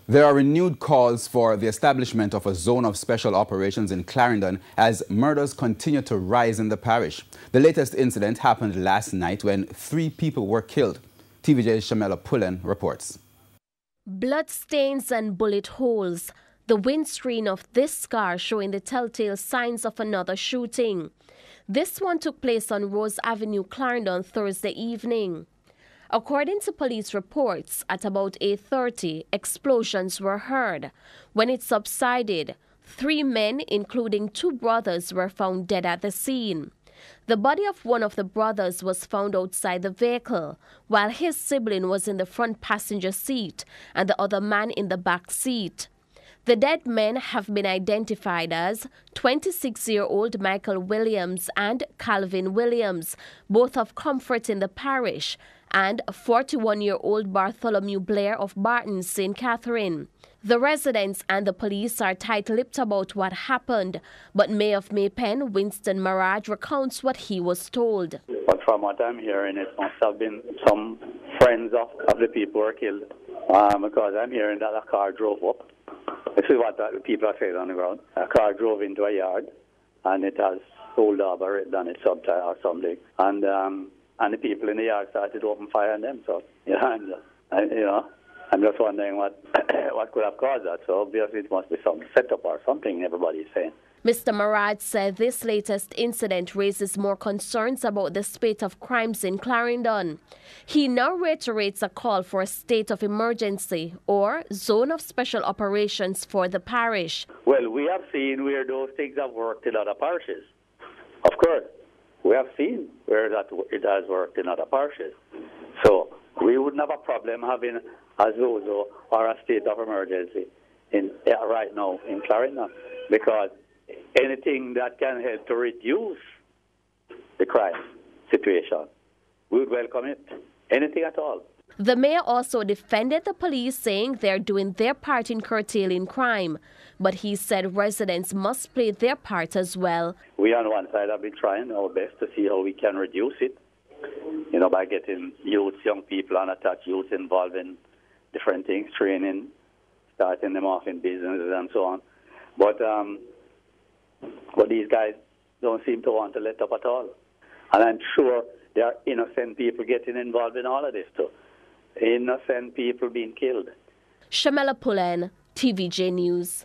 There are renewed calls for the establishment of a zone of special operations in Clarendon as murders continue to rise in the parish. The latest incident happened last night when 3 people were killed. TVJ's Shamela Pullen reports. Bloodstains and bullet holes. The windscreen of this car showing the telltale signs of another shooting. This one took place on Rose Avenue, Clarendon, Thursday evening. According to police reports, at about 8:30, explosions were heard. When it subsided, 3 men, including 2 brothers, were found dead at the scene. The body of one of the brothers was found outside the vehicle, while his sibling was in the front passenger seat and the other man in the back seat. The dead men have been identified as 26-year-old Michael Williams and Calvin Williams, both of Comfort in the parish, and 41-year-old Bartholomew Blair of Barton, St. Catherine. The residents and the police are tight-lipped about what happened, but Mayor of Maypen, Winston Maraj, recounts what he was told. But from what I'm hearing, it must have been some friends of the people who were killed, because I'm hearing that a car drove up. This is what the people are saying on the ground. A car drove into a yard, and it has Old Arbor written on its subtitle or something. And the people in the yard started to open fire on them. So, I'm just wondering what could have caused that. So obviously it must be some setup or something, everybody's saying. Mr. Maraj said this latest incident raises more concerns about the spate of crimes in Clarendon. He now reiterates a call for a state of emergency or zone of special operations for the parish. Well, we have seen where those things have worked in other parishes. Of course, we have seen where it has worked in other parishes. So we wouldn't have a problem having a ZOZO or a state of emergency right now in Clarendon, because anything that can help to reduce the crime situation, we would welcome it. Anything at all. The mayor also defended the police, saying they're doing their part in curtailing crime. But he said residents must play their part as well. We on one side have been trying our best to see how we can reduce it, by getting youth, young people, unattached youth involved in different things, training, starting them off in businesses and so on. But these guys don't seem to want to let up at all. And I'm sure there are innocent people getting involved in all of this too. Innocent people being killed. Shamela Pullen, TVJ News.